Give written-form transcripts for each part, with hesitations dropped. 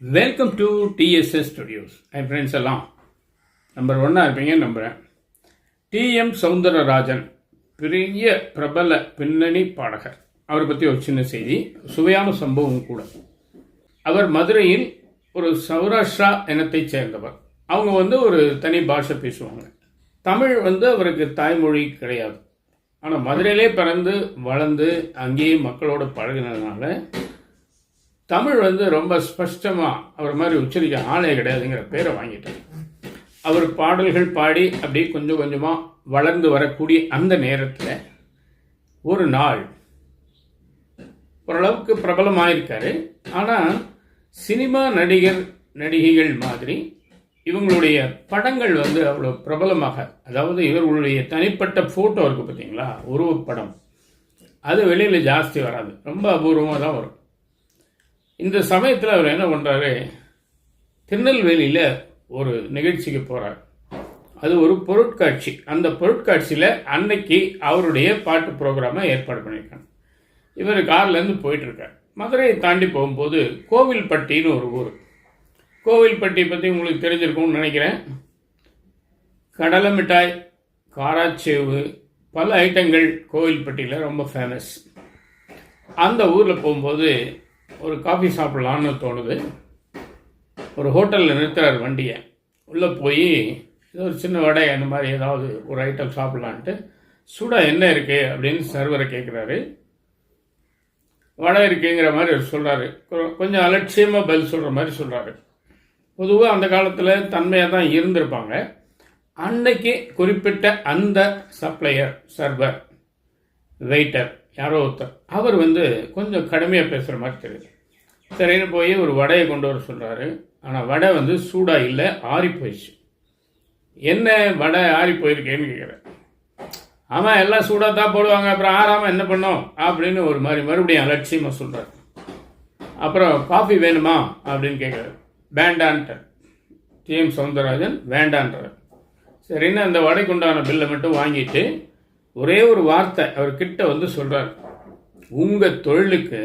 Welcome to TDS studios. N friends எல்லாம் number 1 இருப்பீங்கன்னு நம்புகிறேன். டிஎம் சௌந்தரராஜன் பெரிய பிரபல பின்னணி பாடகர். அவரை பற்றி ஒரு சின்ன செய்தி, சுவையான சம்பவம் கூட. அவர் மதுரையில் ஒரு சௌராஷ்டிரா இனத்தைச் சேர்ந்தவர். அவங்க ஒரு தனி பாஷை பேசுவாங்க. தமிழ் அவருக்கு தாய்மொழி கிடையாது. ஆனால் மதுரையிலே பிறந்து வளர்ந்து அங்கேயே மக்களோட பழகினதுனால தமிழ் ரொம்ப ஸ்பஷ்டமாக அவர் மாதிரி உச்சரிக்க ஆளே கிடையாதுங்கிற பேரை வாங்கிட்டார். அவர் பாடல்கள் பாடி அப்படியே கொஞ்சம் கொஞ்சமாக வளர்ந்து வரக்கூடிய அந்த நேரத்தில் ஒரு நாள் ஓரளவுக்கு பிரபலமாயிருக்காரு. ஆனால் சினிமா நடிகைகள் மாதிரி இவங்களுடைய படங்கள் அவ்வளோ பிரபலமாக, அதாவது இவர்களுடைய தனிப்பட்ட ஃபோட்டோ இருக்குது பார்த்தீங்களா, உருவப்படம், அது வெளியில் ஜாஸ்தி வராது, ரொம்ப அபூர்வமாக தான் வரும். இந்த சமயத்தில் அவர் என்ன பண்ணுறாரு, திருநெல்வேலியில் ஒரு நிகழ்ச்சிக்கு போகிறார். அது ஒரு பொருட்காட்சி. அந்த பொருட்காட்சியில் அன்னைக்கு அவருடைய பாட்டு ப்ரோக்ராமை ஏற்பாடு பண்ணியிருக்காங்க. இவர் கார்லேருந்து போயிட்டுருக்கார். மதுரையை தாண்டி போகும்போது கோவில்பட்டின்னு ஒரு ஊர். கோவில்பட்டி பற்றி உங்களுக்கு தெரிஞ்சிருக்கும்னு நினைக்கிறேன். கடலை மிட்டாய், காராச்சேவு, பல ஐட்டங்கள் கோவில்பட்டியில் ரொம்ப ஃபேமஸ். அந்த ஊரில் போகும்போது ஒரு காஃபி சாப்பிட்லான்னு தோணுது. ஒரு ஹோட்டலில் நிறுத்துறார் வண்டியை. உள்ளே போய் ஏதோ ஒரு சின்ன வடை அந்த மாதிரி ஏதாவது ஒரு ஐட்டம் சாப்பிட்லான்ட்டு, சூடாக என்ன இருக்குது அப்படின்னு சர்வரை கேட்குறாரு. வடை இருக்குங்கிற மாதிரி அவர் சொல்கிறாரு. கொஞ்சம் அலட்சியமாக பதில் சொல்கிற மாதிரி சொல்கிறாரு. பொதுவாக அந்த காலத்தில் தன்மையாக தான் இருந்திருப்பாங்க. அன்னைக்கு குறிப்பிட்ட அந்த சப்ளையர், சர்வர், வெயிட்டர் யாரோ ஒருத்தர், அவர் கொஞ்சம் கடுமையாக பேசுகிற மாதிரி தெரியுது. சரின்னு போய் ஒரு வடையை கொண்டு வர சொல்கிறாரு. ஆனால் வடை சூடாக இல்லை, ஆறி போயிடுச்சு. என்ன வடை ஆறி போயிருக்கேன்னு கேட்குறேன். ஆமாம், எல்லாம் சூடாக தான் போடுவாங்க, அப்புறம் ஆறாமல் என்ன பண்ணோம் அப்படின்னு ஒரு மாதிரி மறுபடியும் அலட்சியமாக சொல்கிறார். அப்புறம் காஃபி வேணுமா அப்படின்னு கேட்குறாரு. வேண்டான்ட்டார். டிஎம் சௌந்தரராஜன் வேண்டான்றார். சரின்னு அந்த வடைக்குண்டான பில்லை மட்டும் வாங்கிட்டு ஒரே ஒரு வார்த்தை அவர்கிட்ட சொல்கிறார். உங்கள் தொழிலுக்கு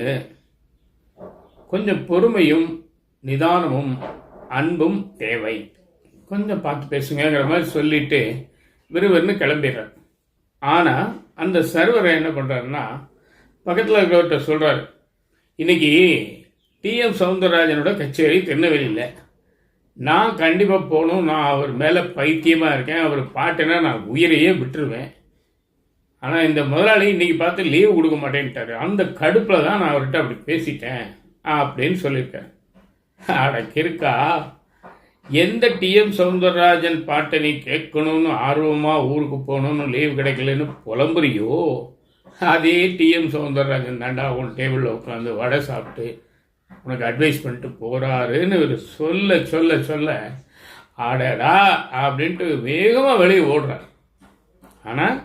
கொஞ்சம் பொறுமையும் நிதானமும் அன்பும் தேவை, கொஞ்சம் பார்த்து பேசுங்கிற மாதிரி சொல்லிட்டு விறுவிறுன்னு கிளம்பிடுறார். ஆனால் அந்த சர்வரை என்ன பண்ணுறாருன்னா, பக்கத்தில் இருக்கிறவர்கிட்ட சொல்கிறாரு, இன்னைக்கு டிஎம் சௌந்தரராஜனோட கச்சேரி திருநெல்வேலியில், நான் கண்டிப்பாக போகணும், நான் அவர் மேலே பைத்தியமாக இருக்கேன், அவர் பாட்டுன்னா நான் உயிரையே விட்டுருவேன். ஆனால் இந்த முதலாளி இன்னைக்கு பார்த்து லீவு கொடுக்க மாட்டேன்ட்டாரு, அந்த கடுப்பில் தான் நான் அவர்கிட்ட அப்படி பேசிட்டேன் அப்படின்னு சொல்லியிருக்கேன். அடக்கு இருக்கா, எந்த டிஎம் சௌந்தரராஜன் பாட்டை நீ கேட்கணும்னு ஆர்வமாக ஊருக்கு போகணும்னு லீவு கிடைக்கலன்னு புலம்புறியோ, அதே டிஎம் சௌந்தரராஜன் தாண்டா உன் டேபிளில் உட்காந்து வடை சாப்பிட்டு உனக்கு அட்வைஸ் பண்ணிட்டு போகிறாருன்னு ஒரு சொல்ல சொல்ல சொல்ல ஆடடா அப்படின்ட்டு வேகமாக வெளியே ஓடுறார். ஆனால்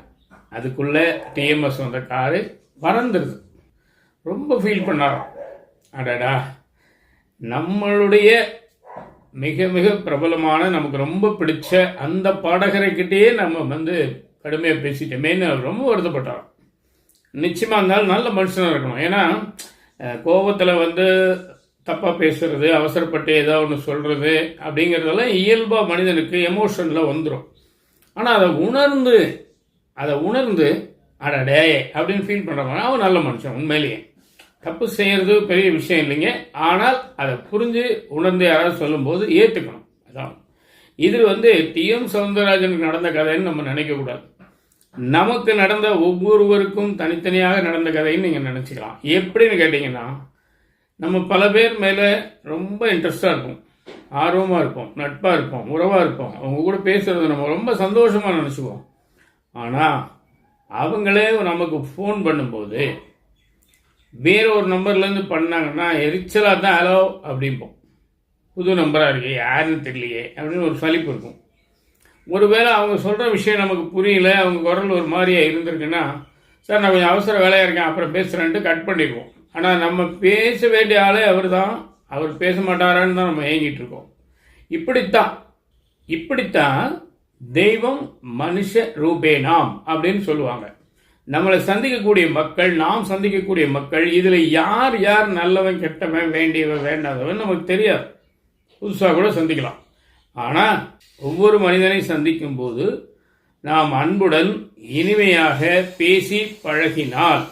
அதுக்குள்ளே டிஎம்எஸ் வந்த காரு பறந்துடுது. ரொம்ப ஃபீல் பண்ணாராம். அடடா, நம்மளுடைய மிக மிக பிரபலமான, நமக்கு ரொம்ப பிடிச்ச அந்த பாடகரைக்கிட்டேயே நம்ம கடுமையாக பேசிட்டோமேன்னு ரொம்ப வருத்தப்பட்டார். நிச்சயமாக இருந்தாலும் நல்ல மனுஷனாக இருக்கணும். ஏன்னா கோபத்தில் தப்பாக பேசுறது, அவசரப்பட்டு ஏதோ ஒன்று சொல்கிறது அப்படிங்கிறதெல்லாம் இயல்பாக மனிதனுக்கு எமோஷனில் வந்துடும். ஆனால் அதை உணர்ந்து அடடே அப்படின்னு ஃபீல் பண்ணுறவங்க அவன் நல்ல மனுஷன். உண்மையிலேயே தப்பு செய்கிறது பெரிய விஷயம் இல்லைங்க. ஆனால் அதை புரிஞ்சு உணர்ந்து யாராவது சொல்லும்போது ஏற்றுக்கணும். அதான் இது டிஎம் சௌந்தரராஜனுக்கு நடந்த கதைன்னு நம்ம நினைக்கக்கூடாது. நமக்கு நடந்த ஒவ்வொருவருக்கும் தனித்தனியாக நடந்த கதைன்னு நீங்கள் நினச்சிக்கலாம். எப்படின்னு கேட்டிங்கன்னா, நம்ம பல பேர் மேலே ரொம்ப இன்ட்ரெஸ்டாக இருப்போம், ஆர்வமாக இருப்போம், நட்பாக இருப்போம், உறவாக இருப்போம். அவங்க கூட பேசுகிறது நம்ம ரொம்ப சந்தோஷமாக நினச்சிக்குவோம். ஆனால் அவங்களே நமக்கு ஃபோன் பண்ணும்போது வேற ஒரு நம்பர்லேருந்து பண்ணாங்கன்னா எரிச்சலாக தான் ஹலோ அப்படிம்போம். புது நம்பராக இருக்கு, யாருன்னு தெரியலையே அப்படின்னு ஒரு சலிப்பு இருக்கும். ஒருவேளை அவங்க சொல்கிற விஷயம் நமக்கு புரியல, அவங்க குரல் ஒரு மாதிரியாக இருந்திருக்குன்னா, சார் நான் கொஞ்சம் அவசர வேலையாக இருக்கேன் அப்புறம் பேசுகிறேன்ட்டு கட் பண்ணிடுவோம். ஆனால் நம்ம பேச வேண்டிய ஆளே அவர் தான், அவர் பேச மாட்டாரான்னு தான் நம்ம ஏங்கிட்டு இருக்கோம். இப்படித்தான் தெய்வம் மனுஷ ரூபேனாம் அப்படின்னு சொல்லுவாங்க. நம்மளை சந்திக்கக்கூடிய மக்கள், நாம் சந்திக்கக்கூடிய மக்கள், இதில் யார் யார் நல்லவன் கெட்டவன் வேண்டியவன் வேண்டாதவன் நமக்கு தெரியாது. புதுசாக கூட சந்திக்கலாம். ஆனால் ஒவ்வொரு மனிதனை சந்திக்கும் போது நாம் அன்புடன் இனிமையாக பேசி பழகினால்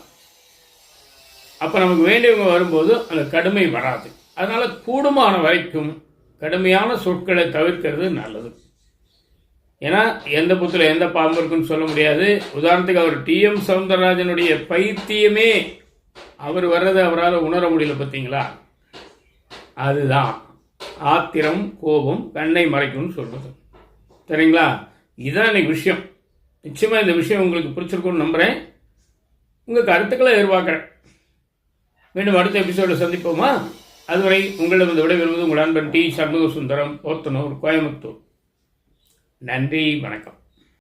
அப்போ நமக்கு வேண்டியவங்க வரும்போது அந்த கடுமை வராது. அதனால் கூடுமான வரைக்கும் கடுமையான சொற்களை தவிர்க்கிறது நல்லது. ஏன்னா எந்த புத்தில் எந்த பாம்பு இருக்குன்னு சொல்ல முடியாது. உதாரணத்துக்கு அவர் டி.எம். சௌந்தரராஜனுடைய பைத்தியமே அவர் வர்றதை அவரால் உணர முடியல, பார்த்தீங்களா? அதுதான் ஆத்திரம், கோபம் கண்ணை மறைக்கும்னு சொல்றது. சரிங்களா? இதுதான் இன்னைக்கு விஷயம். நிச்சயமாக இந்த விஷயம் உங்களுக்கு பிடிச்சிருக்கும்னு நம்புகிறேன். உங்கள் கருத்துக்களை எதிர்பார்க்குறேன். மீண்டும் அடுத்த எபிசோட சந்திப்போமா? அதுவரை உங்களிடம் விடைபெறுவது உங்கள் அன்பன் டி. சண்முக சுந்தரம், போத்தனூர், கோயம்புத்தூர். நன்றி, வணக்கம்.